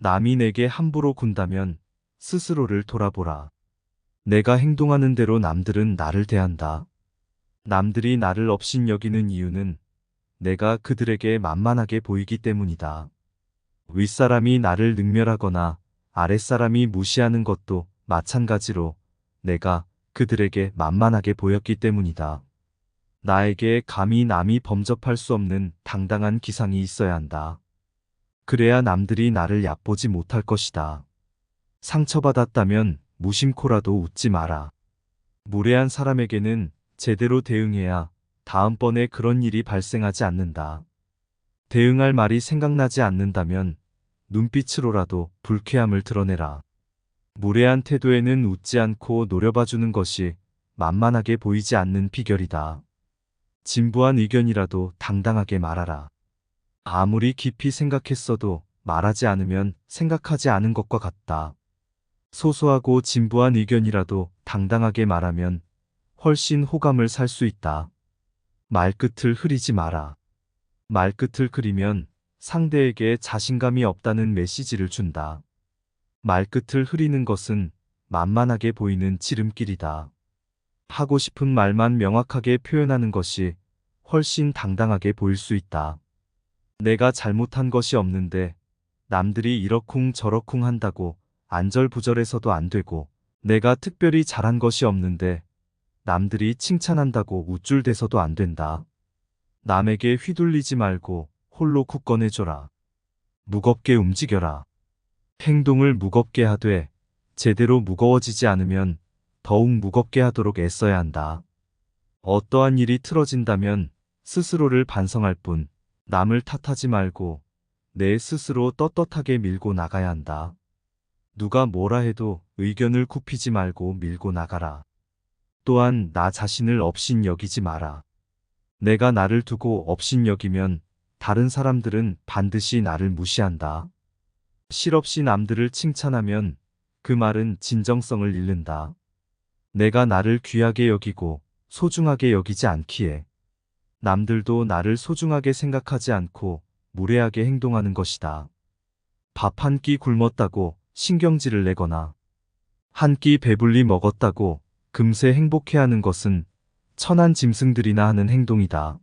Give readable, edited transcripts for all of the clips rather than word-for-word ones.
남이 내게 함부로 군다면 스스로를 돌아보라. 내가 행동하는 대로 남들은 나를 대한다. 남들이 나를 업신여기는 이유는 내가 그들에게 만만하게 보이기 때문이다. 윗사람이 나를 능멸하거나 아랫사람이 무시하는 것도 마찬가지로 내가 그들에게 만만하게 보였기 때문이다. 나에게 감히 남이 범접할 수 없는 당당한 기상이 있어야 한다. 그래야 남들이 나를 얕보지 못할 것이다. 상처받았다면 무심코라도 웃지 마라. 무례한 사람에게는 제대로 대응해야 다음번에 그런 일이 발생하지 않는다. 대응할 말이 생각나지 않는다면 눈빛으로라도 불쾌함을 드러내라. 무례한 태도에는 웃지 않고 노려봐주는 것이 만만하게 보이지 않는 비결이다. 진부한 의견이라도 당당하게 말하라. 아무리 깊이 생각했어도 말하지 않으면 생각하지 않은 것과 같다. 소소하고 진부한 의견이라도 당당하게 말하면 훨씬 호감을 살 수 있다. 말끝을 흐리지 마라. 말끝을 흐리면 상대에게 자신감이 없다는 메시지를 준다. 말끝을 흐리는 것은 만만하게 보이는 지름길이다. 하고 싶은 말만 명확하게 표현하는 것이 훨씬 당당하게 보일 수 있다. 내가 잘못한 것이 없는데 남들이 이러쿵 저러쿵 한다고 안절부절해서도 안 되고, 내가 특별히 잘한 것이 없는데 남들이 칭찬한다고 우쭐대서도 안 된다. 남에게 휘둘리지 말고 홀로 굳건해줘라. 무겁게 움직여라. 행동을 무겁게 하되 제대로 무거워지지 않으면 더욱 무겁게 하도록 애써야 한다. 어떠한 일이 틀어진다면 스스로를 반성할 뿐 남을 탓하지 말고 내 스스로 떳떳하게 밀고 나가야 한다. 누가 뭐라 해도 의견을 굽히지 말고 밀고 나가라. 또한 나 자신을 업신여기지 마라. 내가 나를 두고 업신여기면 다른 사람들은 반드시 나를 무시한다. 실없이 남들을 칭찬하면 그 말은 진정성을 잃는다. 내가 나를 귀하게 여기고 소중하게 여기지 않기에 남들도 나를 소중하게 생각하지 않고 무례하게 행동하는 것이다. 밥 한 끼 굶었다고 신경질을 내거나 한 끼 배불리 먹었다고 금세 행복해하는 것은 천한 짐승들이나 하는 행동이다.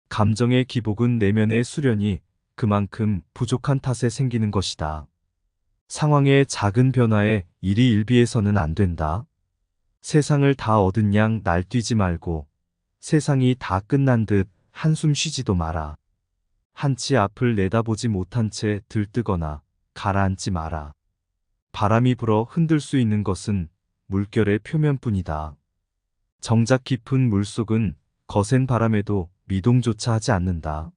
감정의 기복은 내면의 수련이 그만큼 부족한 탓에 생기는 것이다. 상황의 작은 변화에 일희일비해서는 안 된다. 세상을 다 얻은 양 날뛰지 말고 세상이 다 끝난 듯 한숨 쉬지도 마라. 한치 앞을 내다보지 못한 채 들뜨거나 가라앉지 마라. 바람이 불어 흔들 수 있는 것은 물결의 표면뿐이다. 정작 깊은 물속은 거센 바람에도 미동조차 하지 않는다.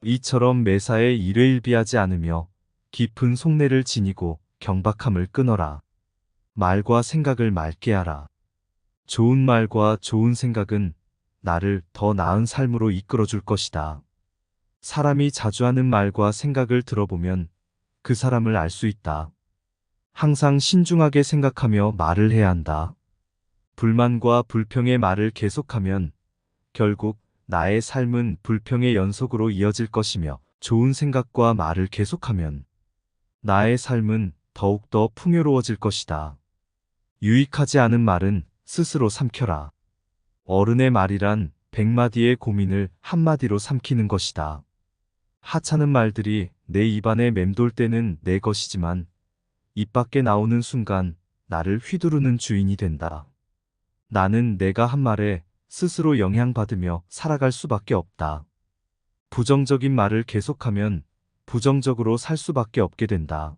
이처럼 매사에 일회일비하지 않으며 깊은 속내를 지니고 경박함을 끊어라. 말과 생각을 맑게 하라. 좋은 말과 좋은 생각은 나를 더 나은 삶으로 이끌어줄 것이다. 사람이 자주 하는 말과 생각을 들어보면 그 사람을 알 수 있다. 항상 신중하게 생각하며 말을 해야 한다. 불만과 불평의 말을 계속하면 결국 나의 삶은 불평의 연속으로 이어질 것이며, 좋은 생각과 말을 계속하면 나의 삶은 더욱더 풍요로워질 것이다. 유익하지 않은 말은 스스로 삼켜라. 어른의 말이란 100마디의 고민을 한마디로 삼키는 것이다. 하찮은 말들이 내 입안에 맴돌 때는 내 것이지만 입 밖에 나오는 순간 나를 휘두르는 주인이 된다. 나는 내가 한 말에 스스로 영향받으며 살아갈 수밖에 없다. 부정적인 말을 계속하면 부정적으로 살 수밖에 없게 된다.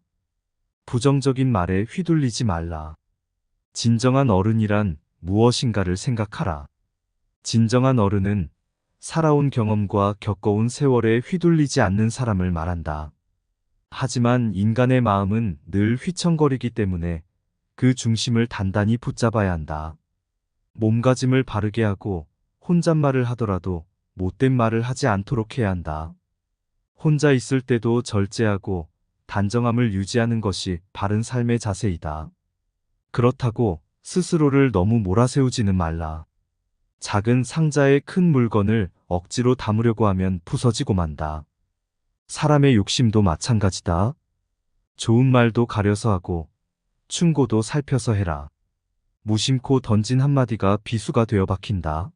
부정적인 말에 휘둘리지 말라. 진정한 어른이란 무엇인가를 생각하라. 진정한 어른은 살아온 경험과 겪어온 세월에 휘둘리지 않는 사람을 말한다. 하지만 인간의 마음은 늘 휘청거리기 때문에 그 중심을 단단히 붙잡아야 한다. 몸가짐을 바르게 하고 혼잣말을 하더라도 못된 말을 하지 않도록 해야 한다. 혼자 있을 때도 절제하고 단정함을 유지하는 것이 바른 삶의 자세이다. 그렇다고 스스로를 너무 몰아세우지는 말라. 작은 상자에 큰 물건을 억지로 담으려고 하면 부서지고 만다. 사람의 욕심도 마찬가지다. 좋은 말도 가려서 하고 충고도 살펴서 해라. 무심코 던진 한마디가 비수가 되어 박힌다.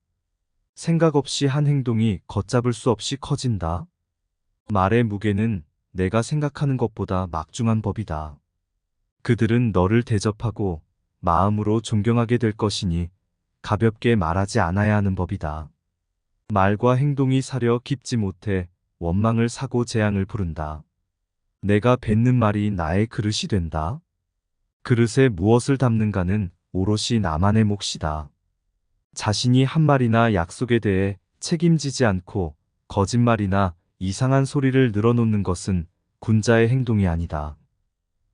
생각 없이 한 행동이 걷잡을 수 없이 커진다. 말의 무게는 내가 생각하는 것보다 막중한 법이다. 그들은 너를 대접하고 마음으로 존경하게 될 것이니 가볍게 말하지 않아야 하는 법이다. 말과 행동이 사려 깊지 못해 원망을 사고 재앙을 부른다. 내가 뱉는 말이 나의 그릇이 된다. 그릇에 무엇을 담는가는 오롯이 나만의 몫이다. 자신이 한 말이나 약속에 대해 책임지지 않고 거짓말이나 이상한 소리를 늘어놓는 것은 군자의 행동이 아니다.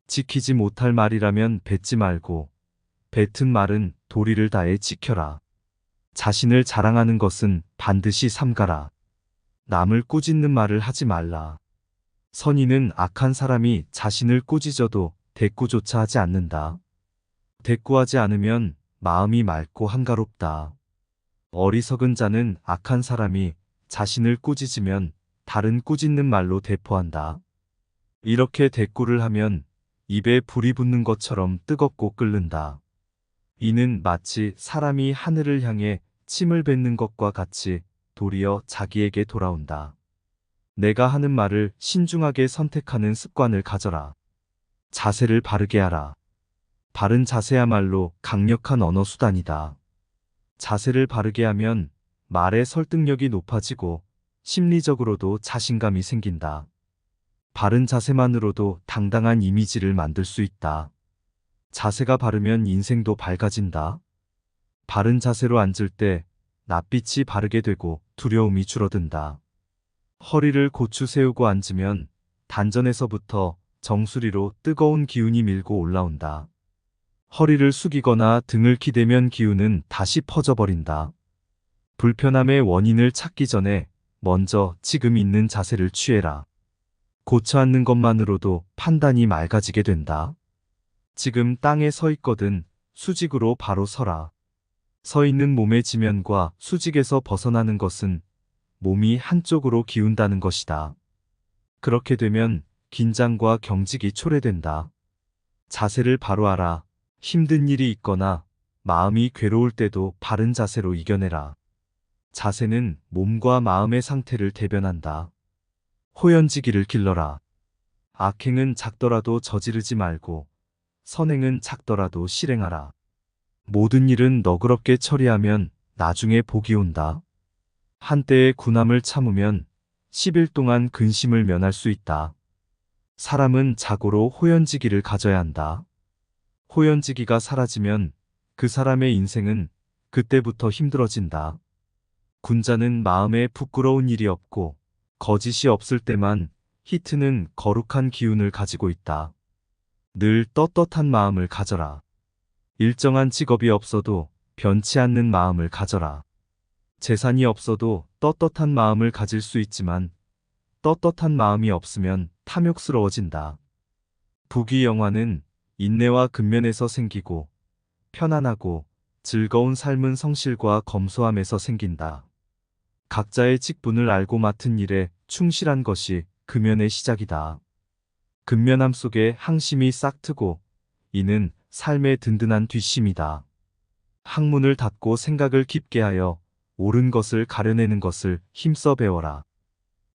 지키지 못할 말이라면 뱉지 말고 뱉은 말은 도리를 다해 지켜라. 자신을 자랑하는 것은 반드시 삼가라. 남을 꾸짖는 말을 하지 말라. 선인은 악한 사람이 자신을 꾸짖어도 대꾸조차 하지 않는다. 대꾸하지 않으면 마음이 맑고 한가롭다. 어리석은 자는 악한 사람이 자신을 꾸짖으면 다른 꾸짖는 말로 대포한다. 이렇게 대꾸를 하면 입에 불이 붙는 것처럼 뜨겁고 끓는다. 이는 마치 사람이 하늘을 향해 침을 뱉는 것과 같이 도리어 자기에게 돌아온다. 내가 하는 말을 신중하게 선택하는 습관을 가져라. 자세를 바르게 하라. 바른 자세야말로 강력한 언어 수단이다. 자세를 바르게 하면 말의 설득력이 높아지고 심리적으로도 자신감이 생긴다. 바른 자세만으로도 당당한 이미지를 만들 수 있다. 자세가 바르면 인생도 밝아진다. 바른 자세로 앉을 때 낯빛이 바르게 되고 두려움이 줄어든다. 허리를 고추 세우고 앉으면 단전에서부터 정수리로 뜨거운 기운이 밀고 올라온다. 허리를 숙이거나 등을 기대면 기운은 다시 퍼져버린다. 불편함의 원인을 찾기 전에 먼저 지금 있는 자세를 취해라. 고쳐 앉는 것만으로도 판단이 맑아지게 된다. 지금 땅에 서 있거든 수직으로 바로 서라. 서 있는 몸의 지면과 수직에서 벗어나는 것은 몸이 한쪽으로 기운다는 것이다. 그렇게 되면 긴장과 경직이 초래된다. 자세를 바로 하라. 힘든 일이 있거나 마음이 괴로울 때도 바른 자세로 이겨내라. 자세는 몸과 마음의 상태를 대변한다. 호연지기를 길러라. 악행은 작더라도 저지르지 말고 선행은 작더라도 실행하라. 모든 일은 너그럽게 처리하면 나중에 복이 온다. 한때의 군함을 참으면 10일 동안 근심을 면할 수 있다. 사람은 자고로 호연지기를 가져야 한다. 호연지기가 사라지면 그 사람의 인생은 그때부터 힘들어진다. 군자는 마음에 부끄러운 일이 없고 거짓이 없을 때만 히트는 거룩한 기운을 가지고 있다. 늘 떳떳한 마음을 가져라. 일정한 직업이 없어도 변치 않는 마음을 가져라. 재산이 없어도 떳떳한 마음을 가질 수 있지만 떳떳한 마음이 없으면 탐욕스러워진다. 부귀영화는 인내와 근면에서 생기고 편안하고 즐거운 삶은 성실과 검소함에서 생긴다. 각자의 직분을 알고 맡은 일에 충실한 것이 근면의 시작이다. 근면함 속에 항심이 싹트고 이는 삶의 든든한 뒷심이다. 학문을 닫고 생각을 깊게 하여 옳은 것을 가려내는 것을 힘써 배워라.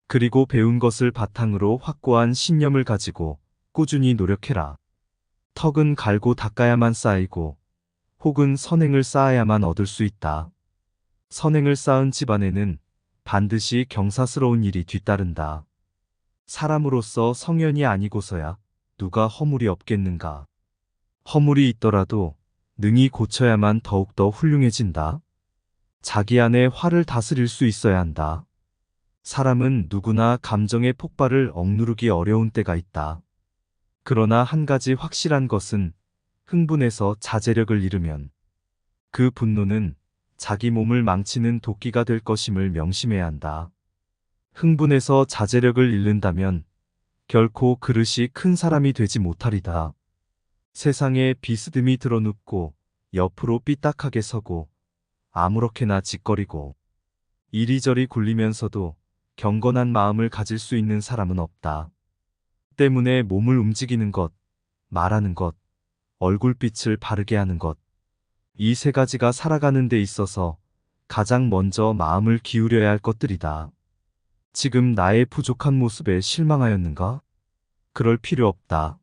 그리고 배운 것을 바탕으로 확고한 신념을 가지고 꾸준히 노력해라. 턱은 갈고 닦아야만 쌓이고 혹은 선행을 쌓아야만 얻을 수 있다. 선행을 쌓은 집안에는 반드시 경사스러운 일이 뒤따른다. 사람으로서 성현이 아니고서야 누가 허물이 없겠는가. 허물이 있더라도 능히 고쳐야만 더욱더 훌륭해진다. 자기 안에 화를 다스릴 수 있어야 한다. 사람은 누구나 감정의 폭발을 억누르기 어려운 때가 있다. 그러나 한 가지 확실한 것은 흥분해서 자제력을 잃으면 그 분노는 자기 몸을 망치는 도끼가 될 것임을 명심해야 한다. 흥분해서 자제력을 잃는다면 결코 그릇이 큰 사람이 되지 못하리다. 세상에 비스듬히 드러눕고 옆으로 삐딱하게 서고 아무렇게나 짓거리고 이리저리 굴리면서도 경건한 마음을 가질 수 있는 사람은 없다. 때문에 몸을 움직이는 것, 말하는 것, 얼굴빛을 바르게 하는 것. 이 세 가지가 살아가는 데 있어서 가장 먼저 마음을 기울여야 할 것들이다. 지금 나의 부족한 모습에 실망하였는가? 그럴 필요 없다.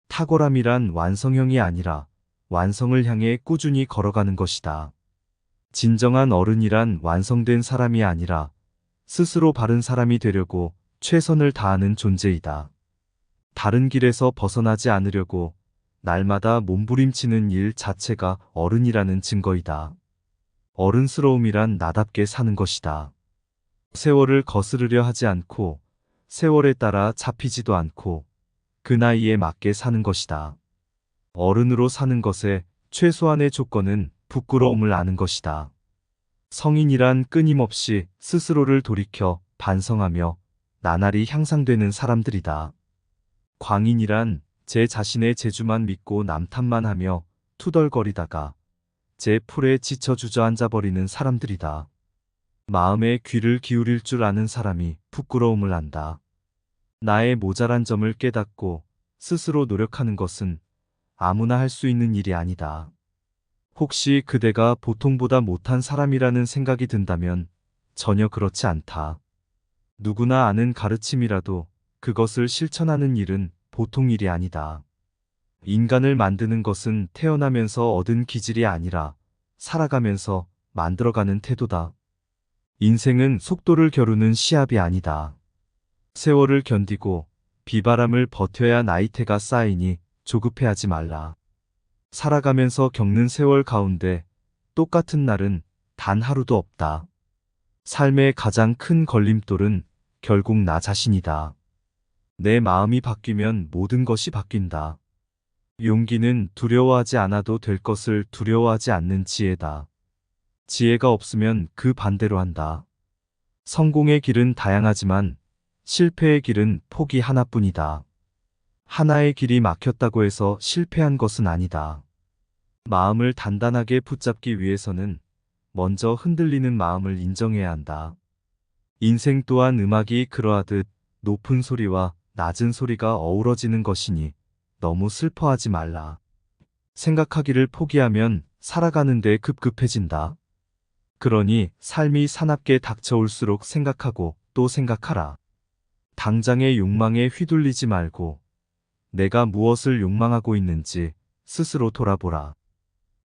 탁월함이란 완성형이 아니라 완성을 향해 꾸준히 걸어가는 것이다. 진정한 어른이란 완성된 사람이 아니라 스스로 바른 사람이 되려고 최선을 다하는 존재이다. 다른 길에서 벗어나지 않으려고 날마다 몸부림치는 일 자체가 어른이라는 증거이다. 어른스러움이란 나답게 사는 것이다. 세월을 거스르려 하지 않고 세월에 따라 잡히지도 않고 그 나이에 맞게 사는 것이다. 어른으로 사는 것의 최소한의 조건은 부끄러움을 아는 것이다. 성인이란 끊임없이 스스로를 돌이켜 반성하며 나날이 향상되는 사람들이다. 광인이란 제 자신의 재주만 믿고 남 탓만 하며 투덜거리다가 제 풀에 지쳐 주저앉아 버리는 사람들이다. 마음의 귀를 기울일 줄 아는 사람이 부끄러움을 안다. 나의 모자란 점을 깨닫고 스스로 노력하는 것은 아무나 할 수 있는 일이 아니다. 혹시 그대가 보통보다 못한 사람이라는 생각이 든다면 전혀 그렇지 않다. 누구나 아는 가르침이라도 그것을 실천하는 일은 보통 일이 아니다. 인간을 만드는 것은 태어나면서 얻은 기질이 아니라 살아가면서 만들어가는 태도다. 인생은 속도를 겨루는 시합이 아니다. 세월을 견디고 비바람을 버텨야 나이테가 쌓이니 조급해하지 말라. 살아가면서 겪는 세월 가운데 똑같은 날은 단 하루도 없다. 삶의 가장 큰 걸림돌은 결국 나 자신이다. 내 마음이 바뀌면 모든 것이 바뀐다. 용기는 두려워하지 않아도 될 것을 두려워하지 않는 지혜다. 지혜가 없으면 그 반대로 한다. 성공의 길은 다양하지만 실패의 길은 폭이 하나뿐이다. 하나의 길이 막혔다고 해서 실패한 것은 아니다. 마음을 단단하게 붙잡기 위해서는 먼저 흔들리는 마음을 인정해야 한다. 인생 또한 음악이 그러하듯 높은 소리와 낮은 소리가 어우러지는 것이니 너무 슬퍼하지 말라. 생각하기를 포기하면 살아가는데 급급해진다. 그러니 삶이 사납게 닥쳐올수록 생각하고 또 생각하라. 당장의 욕망에 휘둘리지 말고 내가 무엇을 욕망하고 있는지 스스로 돌아보라.